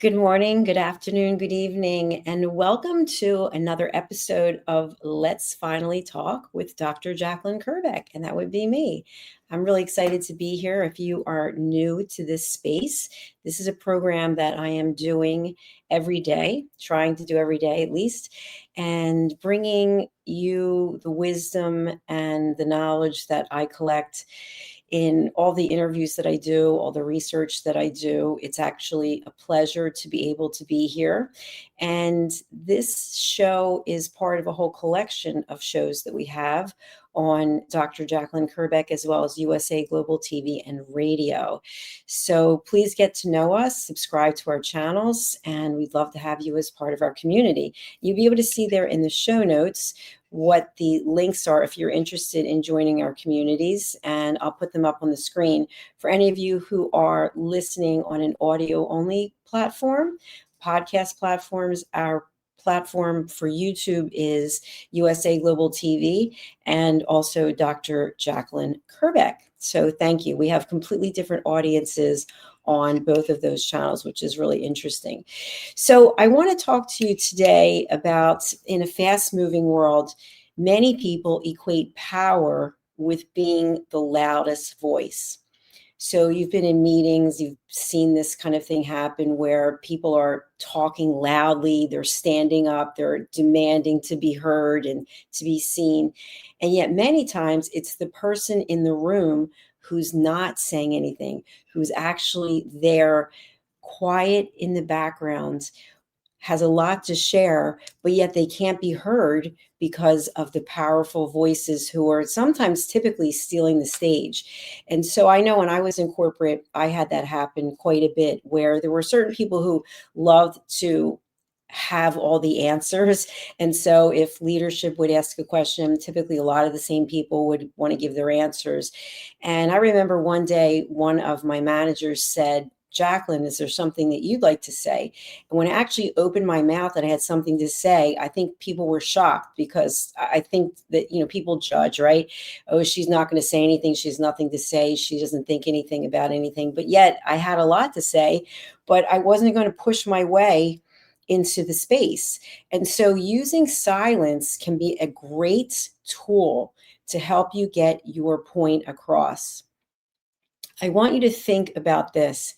Good morning, good afternoon, good evening, and welcome to another episode of Let's Finally Talk with Dr. Jacqueline Kerbeck, and that would be me. I'm really excited to be here. If you are new to this space, this is a program that I am doing every day, trying to do every day at least, and bringing you the wisdom and the knowledge that I collect in all the interviews that I do, all the research that I do. It's actually a pleasure to be able to be here. And this show is part of a whole collection of shows that we have on Dr. Jacqueline Kerbeck, as well as USA Global TV and Radio. So please get to know us, subscribe to our channels, and we'd love to have you as part of our community. You'll be able to see there in the show notes what the links are if you're interested in joining our communities, and I'll put them up on the screen. For any of you who are listening on an audio-only platform, podcast platforms, our platform for YouTube is USA Global TV and also Dr. Jacqueline Kerbeck. So thank you. We have completely different audiences on both of those channels, which is really interesting. So I want to talk to you today about, in a fast-moving world, many people equate power with being the loudest voice. So you've been in meetings, you've seen this kind of thing happen where people are talking loudly, they're standing up, they're demanding to be heard and to be seen. And yet many times it's the person in the room who's not saying anything, who's actually there quiet in the background, has a lot to share, but yet they can't be heard because of the powerful voices who are sometimes typically stealing the stage. And so I know when I was in corporate, I had that happen quite a bit, where there were certain people who loved to have all the answers. And so if leadership would ask a question, typically a lot of the same people would want to give their answers. And I remember one day, one of my managers said, "Jacqueline, is there something that you'd like to say?" And when I actually opened my mouth and I had something to say, I think people were shocked, because I think that, people judge, right? Oh, she's not going to say anything. She has nothing to say. She doesn't think anything about anything. But yet I had a lot to say, but I wasn't going to push my way into the space. And so using silence can be a great tool to help you get your point across. I want you to think about this.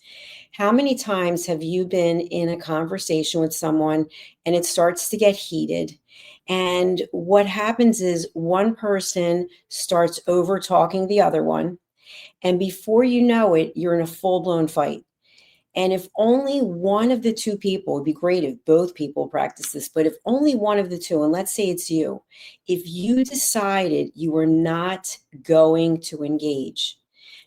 How many times have you been in a conversation with someone and it starts to get heated? And what happens is one person starts over talking the other one. And before you know it, you're in a full blown fight. And if only one of the two people, it'd be great if both people practice this, but if only one of the two, and let's say it's you, if you decided you were not going to engage,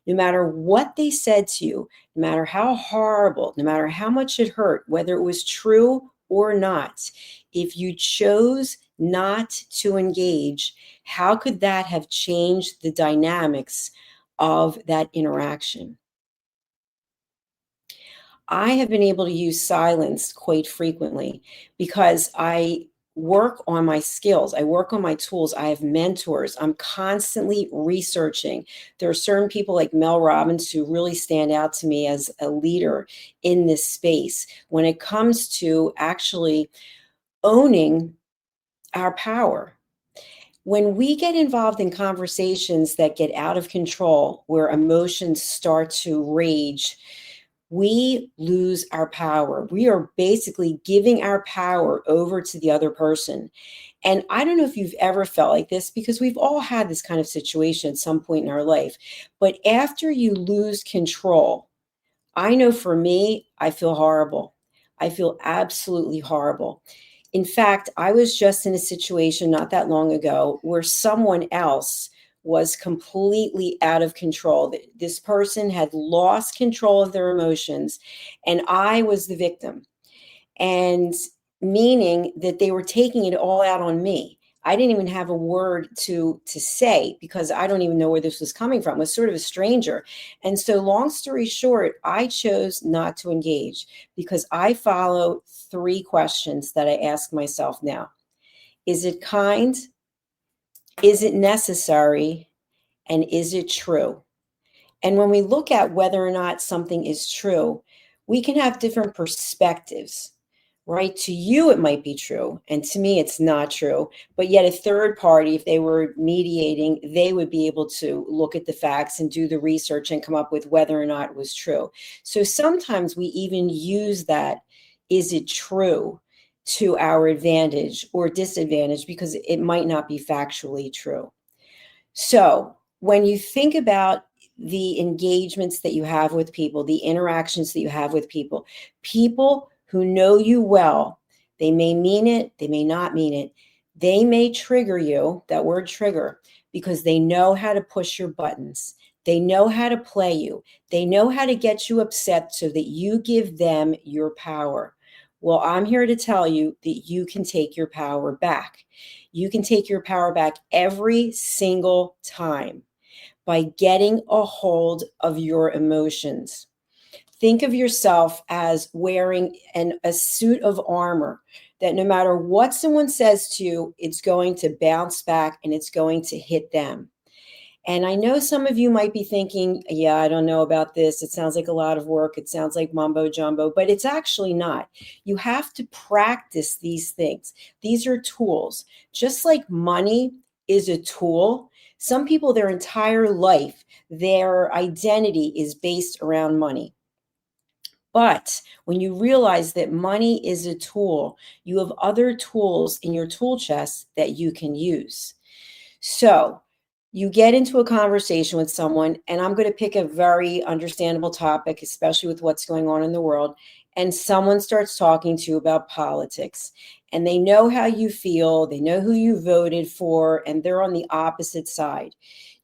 no matter what they said to you, no matter how horrible, no matter how much it hurt, whether it was true or not, if you chose not to engage, how could that have changed the dynamics of that interaction? I have been able to use silence quite frequently because I work on my skills. I work on my tools. I have mentors. I'm constantly researching. There are certain people like Mel Robbins who really stand out to me as a leader in this space when it comes to actually owning our power. When we get involved in conversations that get out of control, where emotions start to rage, we lose our power. We are basically giving our power over to the other person. And I don't know if you've ever felt like this, because we've all had this kind of situation at some point in our life. But after you lose control, I know for me, I feel horrible. I feel absolutely horrible. In fact, I was just in a situation not that long ago where someone else was completely out of control. This person had lost control of their emotions, and I was the victim. And meaning that they were taking it all out on me. I didn't even have a word to say, because I don't even know where this was coming from. It was sort of a stranger. And so long story short, I chose not to engage because I follow three questions that I ask myself now. Is it kind? Is it necessary? And is it true? And when we look at whether or not something is true, we can have different perspectives, right? To you, it might be true, and to me, it's not true. But yet, a third party, if they were mediating, they would be able to look at the facts and do the research and come up with whether or not it was true. So sometimes we even use that, is it true, to our advantage or disadvantage, because it might not be factually true. So when you think about the engagements that you have with people, the interactions that you have with people, people who know you well, they may mean it, they may not mean it. They may trigger you, that word trigger, because they know how to push your buttons. They know how to play you. They know how to get you upset so that you give them your power. Well, I'm here to tell you that you can take your power back. You can take your power back every single time by getting a hold of your emotions. Think of yourself as wearing a suit of armor that no matter what someone says to you, it's going to bounce back and it's going to hit them. And I know some of you might be thinking, yeah, I don't know about this. It sounds like a lot of work. It sounds like mumbo jumbo, but it's actually not. You have to practice these things. These are tools. Just like money is a tool, some people, their entire life, their identity is based around money. But when you realize that money is a tool, you have other tools in your tool chest that you can use. So you get into a conversation with someone, and I'm going to pick a very understandable topic, especially with what's going on in the world. And someone starts talking to you about politics, and they know how you feel, they know who you voted for, and they're on the opposite side.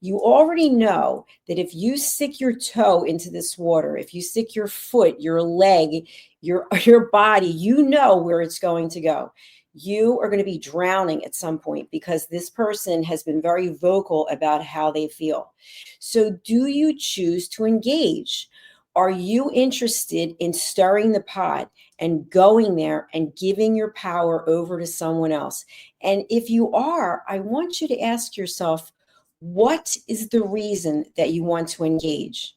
You already know that if you stick your toe into this water, if you stick your foot, your leg, your body, you know where it's going to go. You are going to be drowning at some point because this person has been very vocal about how they feel. So do you choose to engage? Are you interested in stirring the pot and going there and giving your power over to someone else? And if you are, I want you to ask yourself, what is the reason that you want to engage?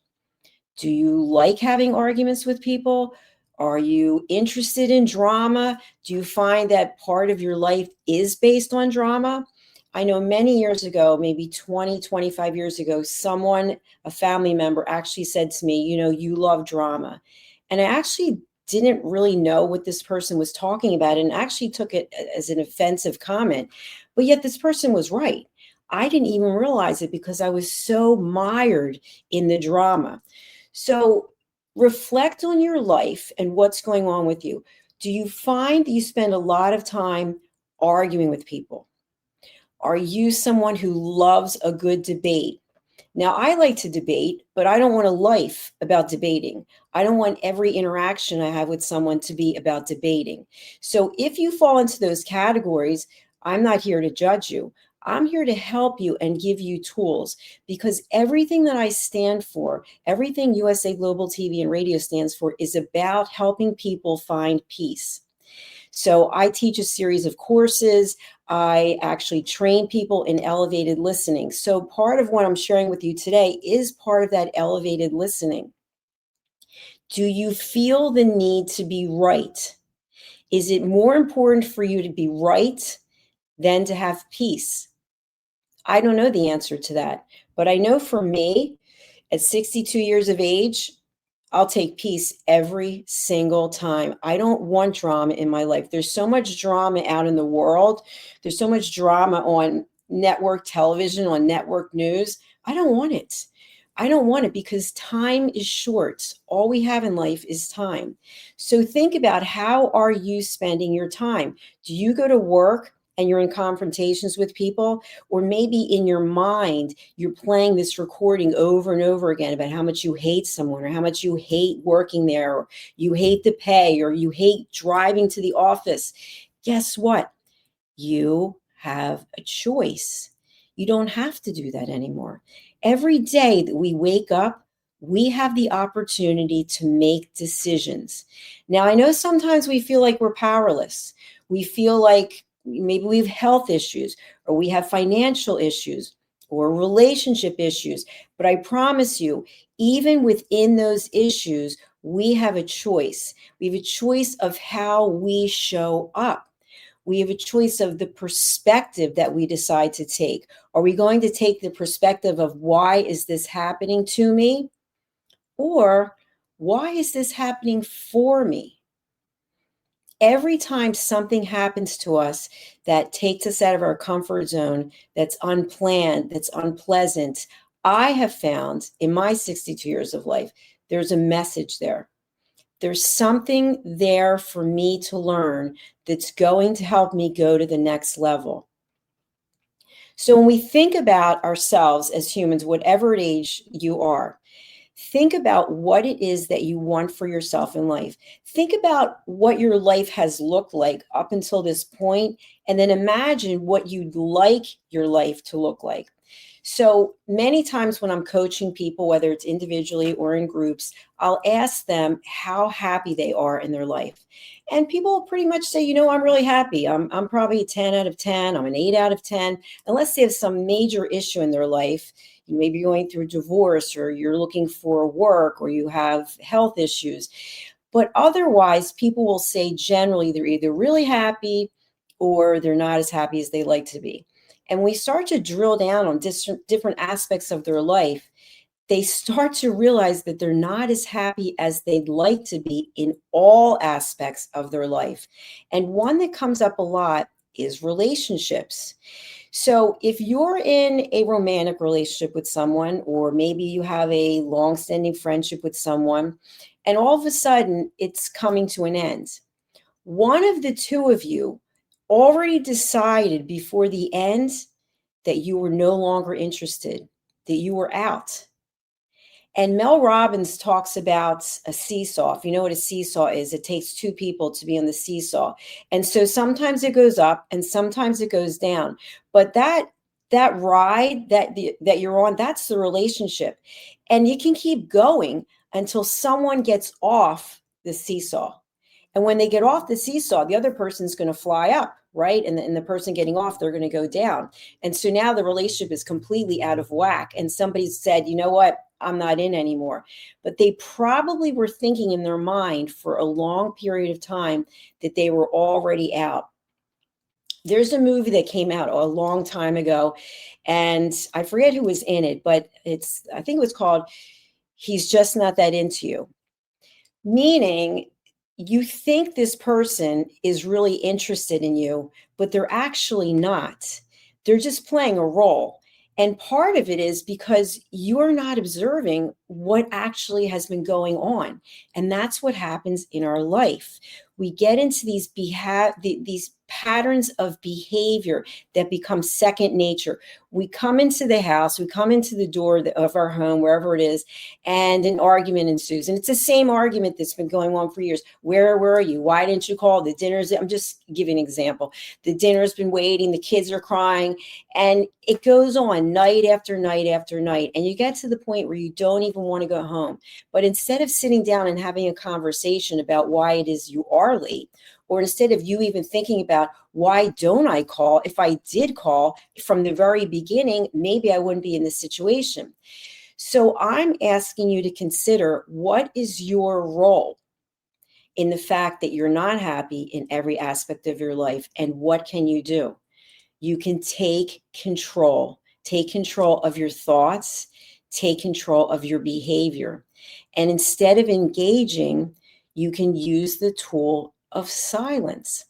Do you like having arguments with people? Are you interested in drama? Do you find that part of your life is based on drama? I know many years ago, maybe 20, 25 years ago, someone, a family member, actually said to me, you love drama. And I actually didn't really know what this person was talking about and actually took it as an offensive comment. But yet this person was right. I didn't even realize it because I was so mired in the drama. So reflect on your life and what's going on with you. Do you find that you spend a lot of time arguing with people? Are you someone who loves a good debate? Now, I like to debate, but I don't want a life about debating. I don't want every interaction I have with someone to be about debating. So if you fall into those categories, I'm not here to judge you. I'm here to help you and give you tools, because everything that I stand for, everything USA Global TV and Radio stands for, is about helping people find peace. So I teach a series of courses. I actually train people in elevated listening. So part of what I'm sharing with you today is part of that elevated listening. Do you feel the need to be right? Is it more important for you to be right than to have peace? I don't know the answer to that, but I know for me, at 62 years of age, I'll take peace every single time. I don't want drama in my life. There's so much drama out in the world. There's so much drama on network television, on network news. I don't want it. I don't want it because time is short. All we have in life is time. So think about, how are you spending your time? Do you go to work and you're in confrontations with people? Or maybe in your mind, you're playing this recording over and over again about how much you hate someone, or how much you hate working there, or you hate the pay, or you hate driving to the office. Guess what? You have a choice. You don't have to do that anymore. Every day that we wake up, we have the opportunity to make decisions. Now, I know sometimes we feel like we're powerless. We feel like maybe we have health issues, or we have financial issues, or relationship issues. But I promise you, even within those issues, we have a choice. We have a choice of how we show up. We have a choice of the perspective that we decide to take. Are we going to take the perspective of why is this happening to me? Or why is this happening for me? Every time something happens to us that takes us out of our comfort zone, that's unplanned, that's unpleasant, I have found in my 62 years of life, there's a message there. There's something there for me to learn that's going to help me go to the next level. So when we think about ourselves as humans, whatever age you are, think about what it is that you want for yourself in life. Think about what your life has looked like up until this point, and then imagine what you'd like your life to look like. So many times when I'm coaching people, whether it's individually or in groups, I'll ask them how happy they are in their life. And people will pretty much say, I'm really happy. I'm probably a 10 out of 10. I'm an 8 out of 10, unless they have some major issue in their life. You may be going through divorce, or you're looking for work, or you have health issues. But otherwise, people will say generally they're either really happy or they're not as happy as they like to be. And we start to drill down on different aspects of their life, they start to realize that they're not as happy as they'd like to be in all aspects of their life. And one that comes up a lot is relationships. So if you're in a romantic relationship with someone, or maybe you have a long-standing friendship with someone, and all of a sudden it's coming to an end, one of the two of you already decided before the end that you were no longer interested, that you were out. And Mel Robbins talks about a seesaw. If you know what a seesaw is, it takes two people to be on the seesaw. And so sometimes it goes up and sometimes it goes down. But that ride that you're on, that's the relationship. And you can keep going until someone gets off the seesaw. And when they get off the seesaw, the other person's going to fly up, right? And the person getting off, they're going to go down. And so now the relationship is completely out of whack. And somebody said, you know what? I'm not in anymore. But they probably were thinking in their mind for a long period of time that they were already out. There's a movie that came out a long time ago, and I forget who was in it, but I think it was called He's Just Not That Into You. Meaning, you think this person is really interested in you, but they're actually not. They're just playing a role. And part of it is because you're not observing what actually has been going on. And that's what happens in our life. We get into these patterns of behavior that become second nature. We come into the house, we come into the door of our home, wherever it is, and an argument ensues. And it's the same argument that's been going on for years. Where were you? Why didn't you call? The dinner's, I'm just giving an example. The dinner's been waiting, the kids are crying, and it goes on night after night after night. And you get to the point where you don't even want to go home. But instead of sitting down and having a conversation about why it is you are late, or instead of you even thinking about why don't I call? If I did call from the very beginning, maybe I wouldn't be in this situation. So I'm asking you to consider, what is your role in the fact that you're not happy in every aspect of your life, and what can you do? You can take control of your thoughts, take control of your behavior. And instead of engaging, you can use the tool of silence.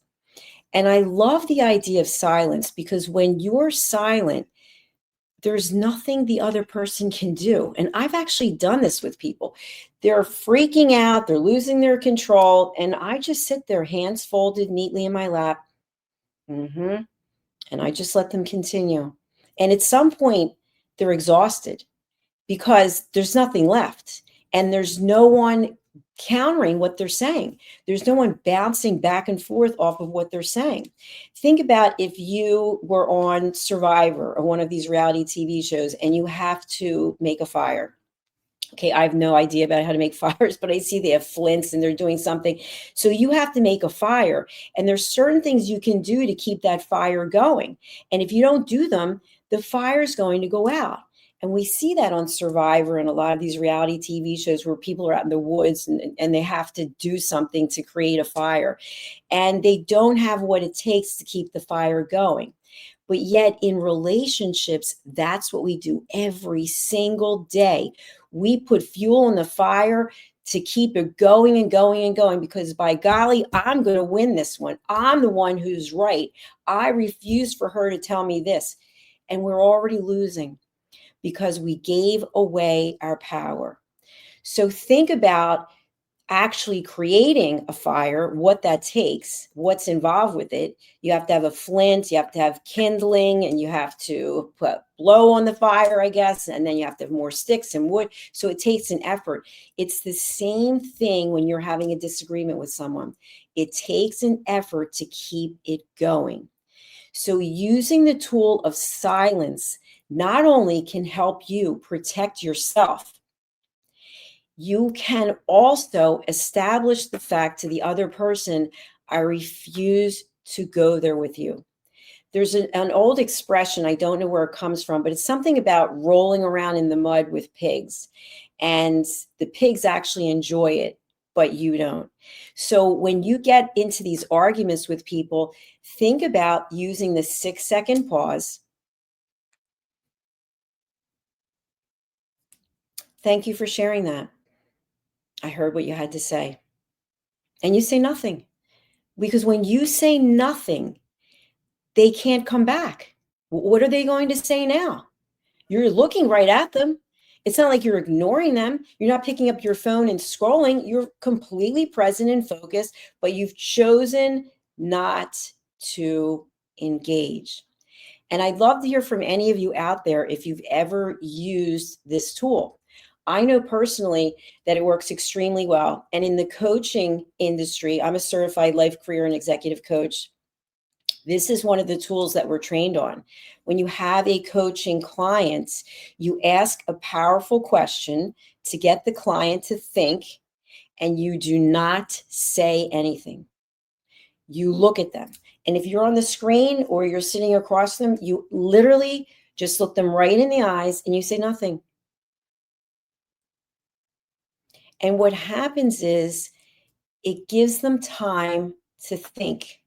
And I love the idea of silence, because when you're silent, there's nothing the other person can do. And I've actually done this with people. They're freaking out, they're losing their control, and I just sit there, hands folded neatly in my lap. And I just let them continue. And at some point, they're exhausted because there's nothing left. And there's no one countering what they're saying. There's no one bouncing back and forth off of what they're saying. Think about if you were on Survivor or one of these reality TV shows and you have to make a fire. Okay, I have no idea about how to make fires, but I see they have flints and they're doing something. So you have to make a fire. And there's certain things you can do to keep that fire going. And if you don't do them, the fire is going to go out. And we see that on Survivor and a lot of these reality TV shows where people are out in the woods and they have to do something to create a fire. And they don't have what it takes to keep the fire going. But yet in relationships, that's what we do every single day. We put fuel in the fire to keep it going and going and going, because by golly, I'm going to win this one. I'm the one who's right. I refuse for her to tell me this. And we're already losing because we gave away our power. So think about actually creating a fire, what that takes, what's involved with it. You have to have a flint, you have to have kindling, and you have to put blow on the fire, I guess, and then you have to have more sticks and wood. So it takes an effort. It's the same thing when you're having a disagreement with someone. It takes an effort to keep it going. So using the tool of silence not only can help you protect yourself, you can also establish the fact to the other person, I refuse to go there with you. There's an old expression, I don't know where it comes from, but it's something about rolling around in the mud with pigs. And the pigs actually enjoy it, but you don't. So when you get into these arguments with people, think about using the 6-second pause. Thank you for sharing that. I heard what you had to say. And you say nothing. Because when you say nothing, they can't come back. What are they going to say now? You're looking right at them. It's not like you're ignoring them. You're not picking up your phone and scrolling. You're completely present and focused, but you've chosen not to engage. And I'd love to hear from any of you out there if you've ever used this tool. I know personally that it works extremely well. And in the coaching industry, I'm a certified life, career, and executive coach. This is one of the tools that we're trained on. When you have a coaching client, you ask a powerful question to get the client to think, and you do not say anything. You look at them. And if you're on the screen or you're sitting across them, you literally just look them right in the eyes and you say nothing. And what happens is it gives them time to think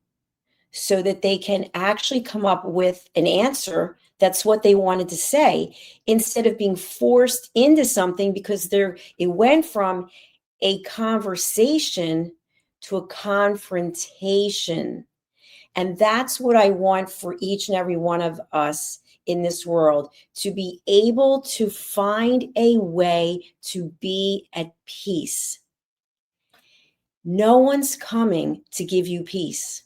so that they can actually come up with an answer that's what they wanted to say, instead of being forced into something because it went from a conversation to a confrontation. And that's what I want for each and every one of us in this world, to be able to find a way to be at peace. No one's coming to give you peace.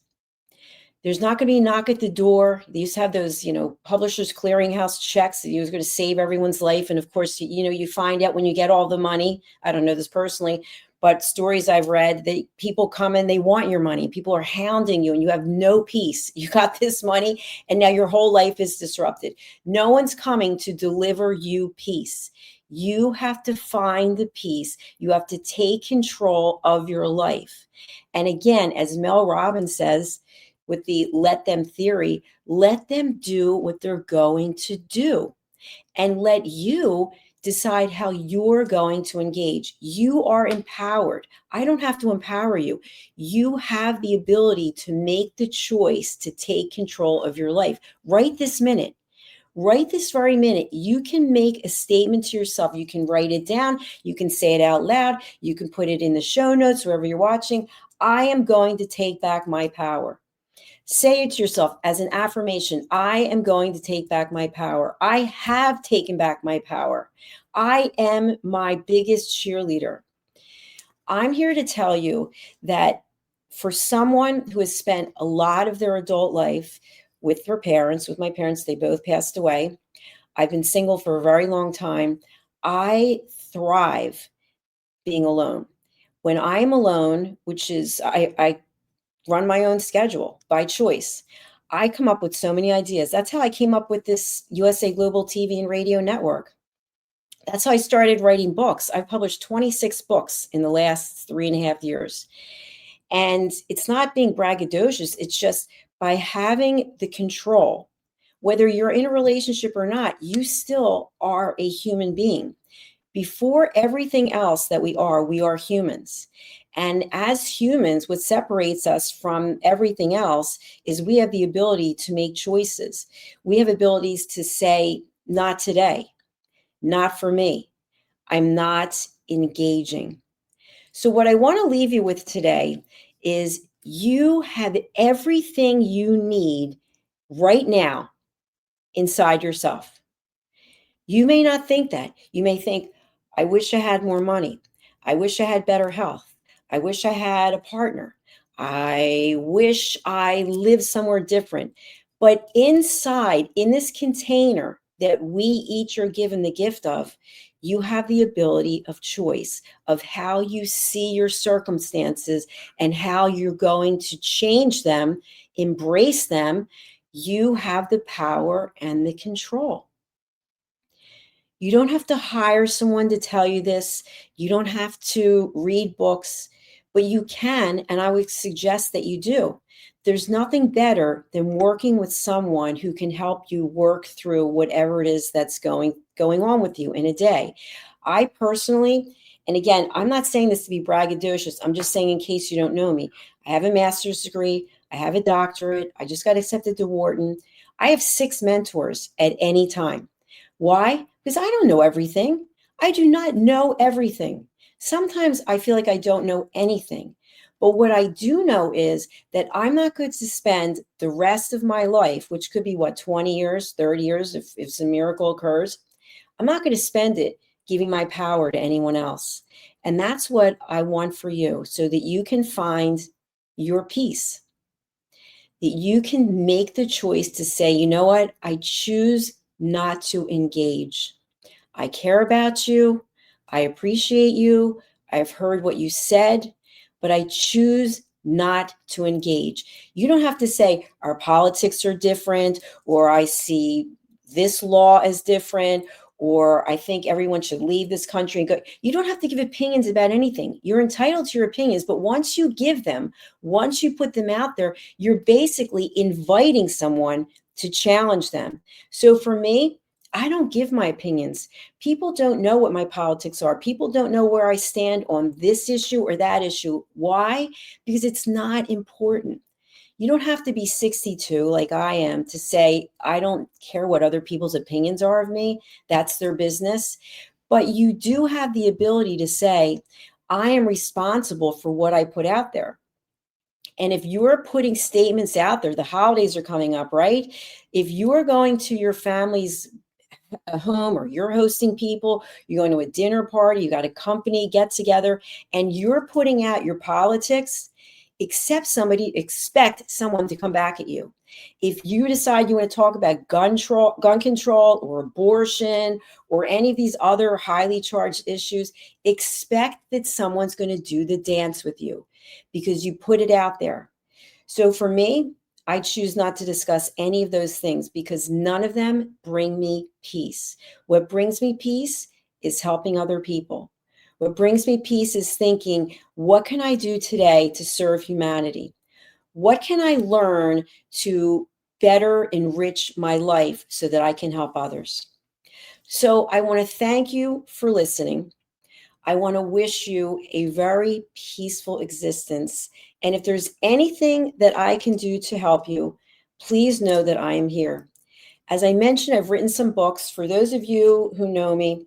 There's not going to be a knock at the door. They used to have those, Publishers Clearinghouse checks that you was going to save everyone's life. And of course, you find out when you get all the money. I don't know this personally, but stories I've read, that people come and they want your money. People are hounding you and you have no peace. You got this money and now your whole life is disrupted. No one's coming to deliver you peace. You have to find the peace. You have to take control of your life. And again, as Mel Robbins says, with the let them theory, let them do what they're going to do and let you decide how you're going to engage. You are empowered. I don't have to empower you. You have the ability to make the choice to take control of your life right this minute. Right this very minute, you can make a statement to yourself. You can write it down. You can say it out loud. You can put it in the show notes, wherever you're watching. I am going to take back my power. Say it to yourself as an affirmation. I am going to take back my power. I have taken back my power. I am my biggest cheerleader. I'm here to tell you that for someone who has spent a lot of their adult life with their parents, with my parents, they both passed away. I've been single for a very long time. I thrive being alone. When I'm alone, which is, I run my own schedule by choice. I come up with so many ideas. That's how I came up with this USA Global TV and radio network. That's how I started writing books. I've published 26 books in the last 3.5 years. And it's not being braggadocious. It's just by having the control. Whether you're in a relationship or not, you still are a human being. Before everything else that we are humans. And as humans, what separates us from everything else is we have the ability to make choices. We have abilities to say, not today, not for me. I'm not engaging. So, what I want to leave you with today is you have everything you need right now inside yourself. You may not think that. You may think, I wish I had more money. I wish I had better health. I wish I had a partner. I wish I lived somewhere different. But inside, in this container that we each are given the gift of, you have the ability of choice of how you see your circumstances and how you're going to change them, embrace them. You have the power and the control. You don't have to hire someone to tell you this. You don't have to read books, but you can, and I would suggest that you do. There's nothing better than working with someone who can help you work through whatever it is that's going on with you in a day. I personally, and again, I'm not saying this to be braggadocious. I'm just saying in case you don't know me, I have a master's degree. I have a doctorate. I just got accepted to Wharton. I have 6 mentors at any time. Why? Because I don't know everything. I do not know everything. Sometimes I feel like I don't know anything. But what I do know is that I'm not going to spend the rest of my life, which could be 20 years, 30 years, if some miracle occurs. I'm not going to spend it giving my power to anyone else. And that's what I want for you so that you can find your peace, that you can make the choice to say, you know what, I choose not to engage. I care about you. I appreciate you. I've heard what you said, but I choose not to engage. You don't have to say our politics are different, or I see this law as different, or I think everyone should leave this country and go. You don't have to give opinions about anything. You're entitled to your opinions, but once you give them, once you put them out there, you're basically inviting someone to challenge them. So for me, I don't give my opinions. People don't know what my politics are. People don't know where I stand on this issue or that issue. Why? Because it's not important. You don't have to be 62 like I am to say, I don't care what other people's opinions are of me. That's their business. But you do have the ability to say, I am responsible for what I put out there. And if you're putting statements out there, the holidays are coming up, right? If you are going to your family's home or you're hosting people, you're going to a dinner party, you got a company get together, and you're putting out your politics, expect someone to come back at you. If you decide you want to talk about gun control or abortion or any of these other highly charged issues, expect that someone's going to do the dance with you because you put it out there. So for me, I choose not to discuss any of those things because none of them bring me peace. What brings me peace is helping other people. What brings me peace is thinking, what can I do today to serve humanity? What can I learn to better enrich my life so that I can help others? So I want to thank you for listening. I want to wish you a very peaceful existence. And if there's anything that I can do to help you, please know that I am here. As I mentioned, I've written some books. For those of you who know me,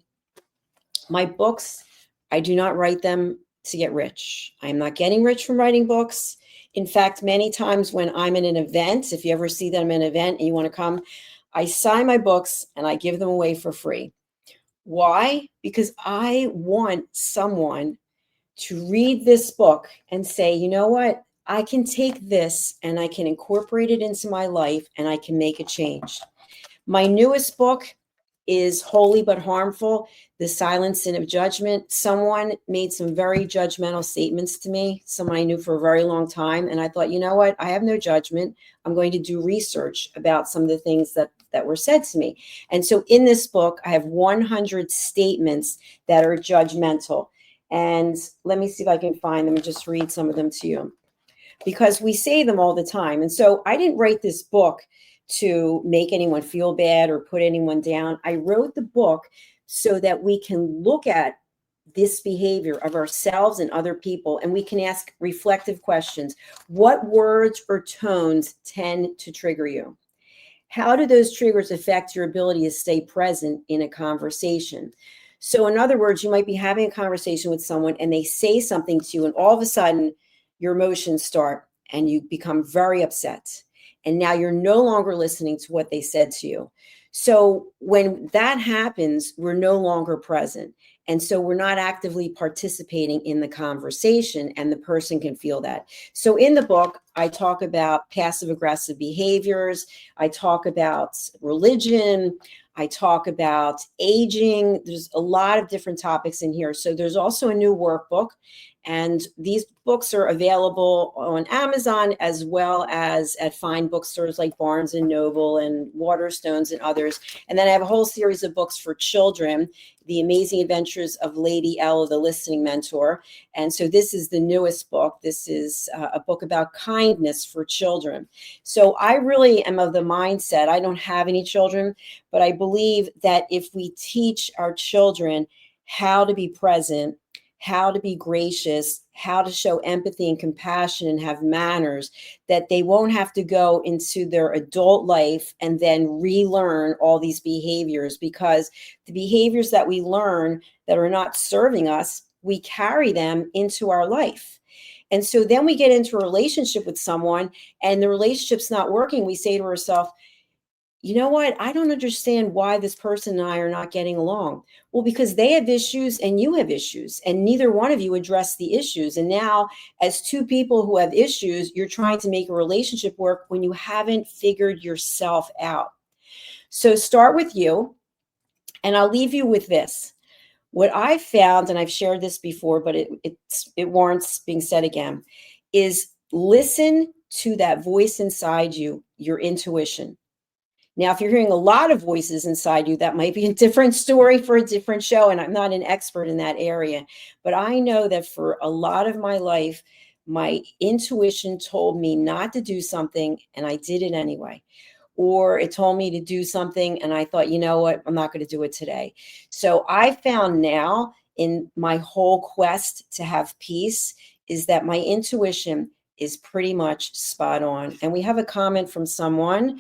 my books, I do not write them to get rich. I'm not getting rich from writing books. In fact, many times when I'm in an event, if you ever see that I'm in an event and you want to come, I sign my books and I give them away for free. Why? Because I want someone to read this book and say, you know what? I can take this and I can incorporate it into my life and I can make a change. My newest book is Holy But Harmful, The Silent Sin of Judgment. Someone made some very judgmental statements to me, someone I knew for a very long time. And I thought, you know what? I have no judgment. I'm going to do research about some of the things that were said to me. And so in this book, I have 100 statements that are judgmental. And let me see if I can find them and just read some of them to you, because we say them all the time. And so I didn't write this book to make anyone feel bad or put anyone down. I wrote the book so that we can look at this behavior of ourselves and other people, and we can ask reflective questions. What words or tones tend to trigger you? How do those triggers affect your ability to stay present in a conversation? So, in other words, you might be having a conversation with someone and they say something to you, and all of a sudden your emotions start and you become very upset. And now you're no longer listening to what they said to you. So, when that happens, we're no longer present. And so we're not actively participating in the conversation, and the person can feel that. So, in the book, I talk about passive aggressive behaviors. I talk about religion. I talk about aging. There's a lot of different topics in here. So there's also a new workbook, and these books are available on Amazon as well as at fine bookstores like Barnes and Noble and Waterstones and others. And then I have a whole series of books for children, The Amazing Adventures of Lady Ella, the Listening Mentor. And so this is the newest book. This is a book about kindness for children. So I really am of the mindset, I don't have any children, but I believe that if we teach our children how to be present, how to be gracious, how to show empathy and compassion and have manners, that they won't have to go into their adult life and then relearn all these behaviors, because the behaviors that we learn that are not serving us, we carry them into our life. And so then we get into a relationship with someone and the relationship's not working. We say to ourselves, you know what? I don't understand why this person and I are not getting along. Well, because they have issues and you have issues, and neither one of you address the issues. And now, as two people who have issues, you're trying to make a relationship work when you haven't figured yourself out. So start with you. And I'll leave you with this. What I've found, and I've shared this before, but it warrants being said again, is listen to that voice inside you, your intuition. Now, if you're hearing a lot of voices inside you, that might be a different story for a different show. And I'm not an expert in that area. But I know that for a lot of my life, my intuition told me not to do something, and I did it anyway. Or it told me to do something, and I thought, you know what, I'm not going to do it today. So I found now in my whole quest to have peace is that my intuition is pretty much spot on. And we have a comment from someone.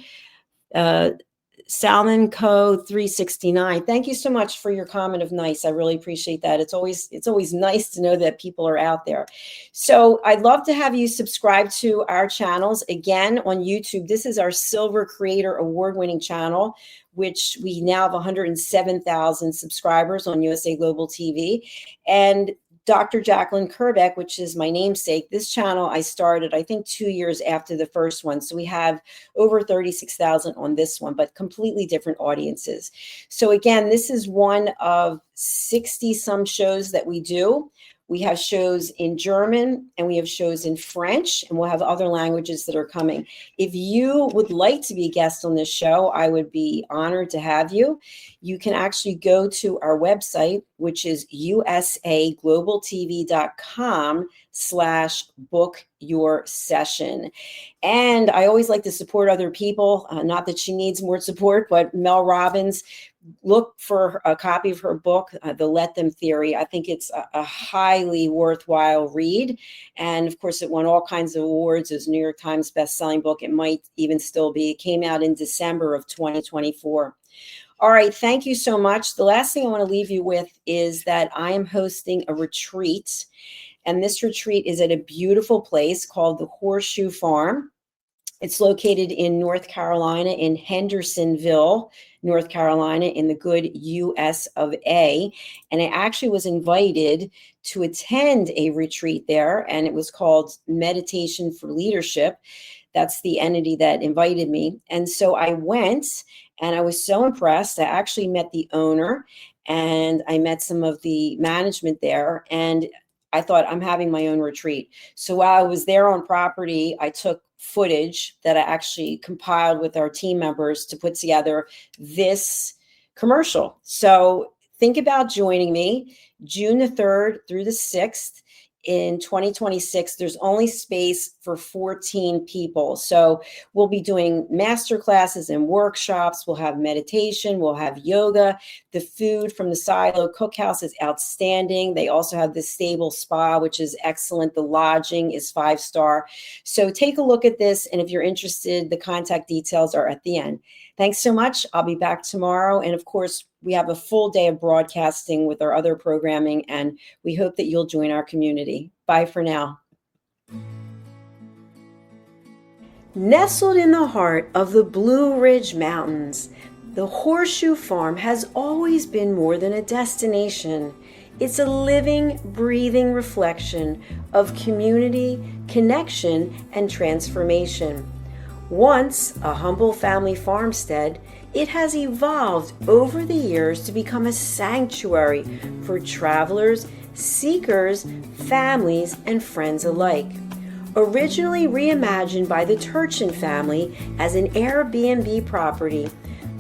Salmon Co 369. Thank you so much for your comment of nice. I really appreciate that. It's always nice to know that people are out there. So I'd love to have you subscribe to our channels again on YouTube. This is our Silver Creator Award-winning channel, which we now have 107,000 subscribers on USA Global TV. And Dr. Jacqueline Kerbeck, which is my namesake. This channel I started, I think, 2 years after the first one. So we have over 36,000 on this one, but completely different audiences. So again, this is one of 60 some shows that we do. We have shows in German and we have shows in French, and we'll have other languages that are coming. If you would like to be a guest on this show, I would be honored to have you. You can actually go to our website, which is usaglobaltv.com/book your session. And I always like to support other people. Not that she needs more support, but Mel Robbins, look for a copy of her book, The Let Them Theory. I think it's a highly worthwhile read. And of course, it won all kinds of awards as New York Times bestselling book. It might even still be. It came out in December of 2024. All right, thank you so much. The last thing I want to leave you with is that I am hosting a retreat. And this retreat is at a beautiful place called the Horseshoe Farm. It's located in North Carolina, in Hendersonville, North Carolina, in the good US of A. And I actually was invited to attend a retreat there, and it was called Meditation for Leadership. That's the entity that invited me. And so I went, and I was so impressed. I actually met the owner, and I met some of the management there, and I thought, I'm having my own retreat. So while I was there on property, I took footage that I actually compiled with our team members to put together this commercial. So think about joining me June the 3rd through the 6th in 2026, there's only space for 14 people. So we'll be doing master classes and workshops. We'll have meditation. We'll have yoga. The food from the Silo Cookhouse is outstanding. They also have the Stable Spa, which is excellent. The lodging is 5-star. So take a look at this. And if you're interested, the contact details are at the end. Thanks so much. I'll be back tomorrow. And of course, we have a full day of broadcasting with our other programming, and we hope that you'll join our community. Bye for now. Nestled in the heart of the Blue Ridge Mountains, the Horseshoe Farm has always been more than a destination. It's a living, breathing reflection of community, connection, and transformation. Once a humble family farmstead, it has evolved over the years to become a sanctuary for travelers, seekers, families, and friends alike. Originally reimagined by the Turchin family as an Airbnb property,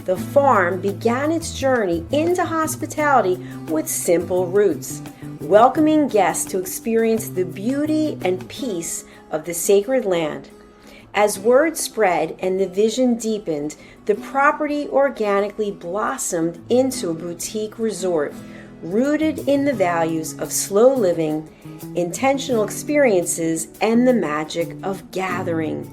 the farm began its journey into hospitality with simple roots, welcoming guests to experience the beauty and peace of the sacred land. As word spread and the vision deepened, the property organically blossomed into a boutique resort, rooted in the values of slow living, intentional experiences, and the magic of gathering.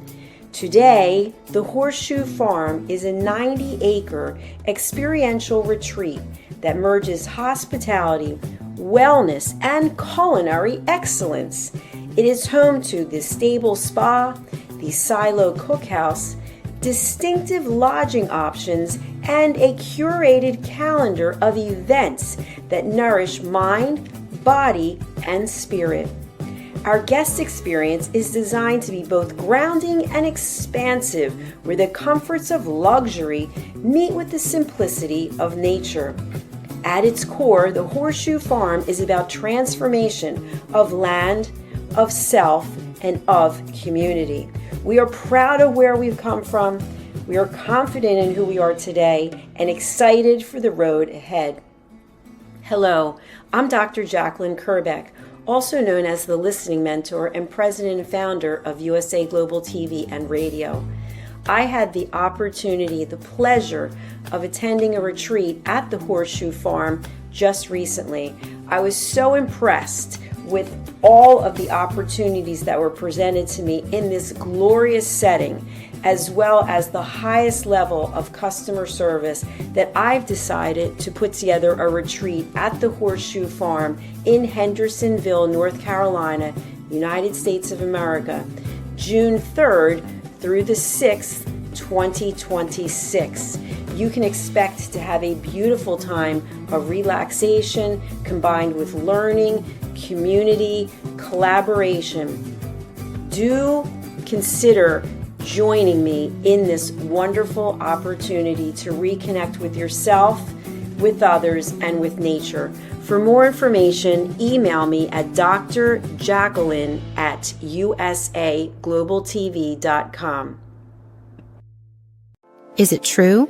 Today, the Horseshoe Farm is a 90-acre experiential retreat that merges hospitality, wellness, and culinary excellence. It is home to the Stable Spa, the Silo Cookhouse, distinctive lodging options, and a curated calendar of events that nourish mind, body, and spirit. Our guest experience is designed to be both grounding and expansive, where the comforts of luxury meet with the simplicity of nature. At its core, the Horseshoe Farm is about transformation of land, of self, and of community. We are proud of where we've come from. We are confident in who we are today and excited for the road ahead. Hello, I'm Dr. Jacqueline Kerbeck, also known as the Listening Mentor and president and founder of USA Global TV and Radio. I had the opportunity, the pleasure of attending a retreat at the Horseshoe Farm just recently. I was so impressed with all of the opportunities that were presented to me in this glorious setting, as well as the highest level of customer service, that I've decided to put together a retreat at the Horseshoe Farm in Hendersonville, North Carolina, United States of America, June 3rd through the 6th, 2026. You can expect to have a beautiful time of relaxation combined with learning, community, collaboration. Do consider joining me in this wonderful opportunity to reconnect with yourself, with others, and with nature. For more information, email me at drjacqueline@usaglobaltv.com. Is it true?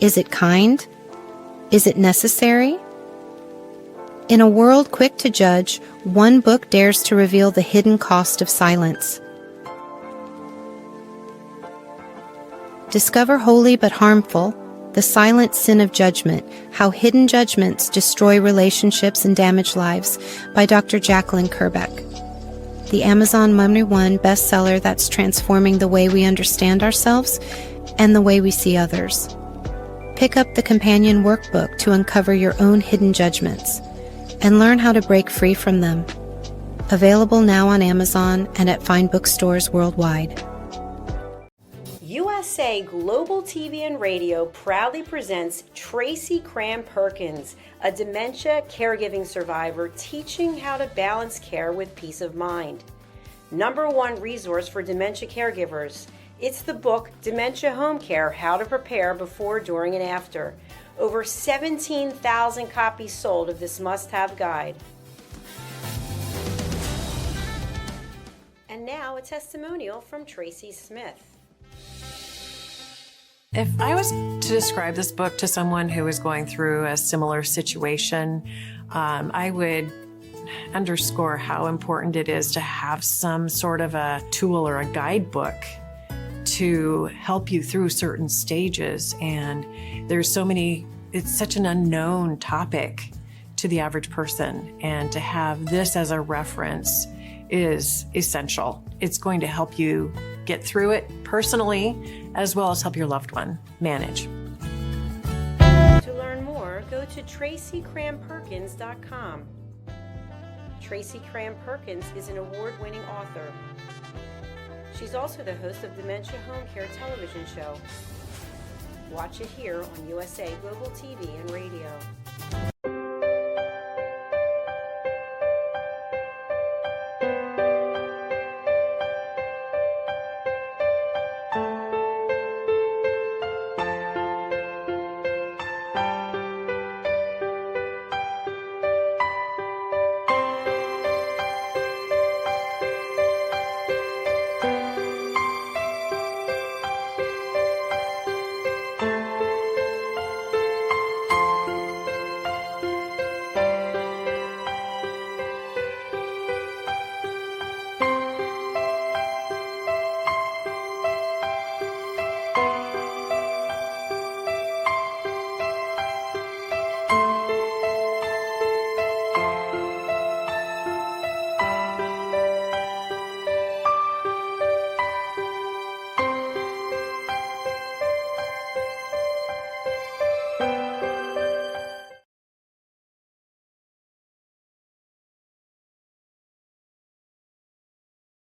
Is it kind? Is it necessary? In a world quick to judge, one book dares to reveal the hidden cost of silence. Discover Holy but Harmful, The Silent Sin of Judgment, How Hidden Judgments Destroy Relationships and Damage Lives by Dr. Jacqueline Kerbeck. The Amazon #1 bestseller that's transforming the way we understand ourselves and the way we see others. Pick up the companion workbook to uncover your own hidden judgments and learn how to break free from them. Available now on Amazon and at fine bookstores worldwide. USA Global TV and Radio proudly presents Tracy Cram-Perkins, a dementia caregiving survivor teaching how to balance care with peace of mind. #1 resource for dementia caregivers. It's the book Dementia Home Care: How to Prepare Before, During, and After. Over 17,000 copies sold of this must-have guide. And now a testimonial from Tracy Smith. If I was to describe this book to someone who was going through a similar situation, I would underscore how important it is to have some sort of a tool or a guidebook to help you through certain stages. And there's so many, it's such an unknown topic to the average person. And to have this as a reference is essential. It's going to help you get through it personally, as well as help your loved one manage. To learn more, go to TracyCramPerkins.com. Tracy Cram Perkins is an award-winning author. She's also the host of Dementia Home Care television show. Watch it here on USA Global TV and radio.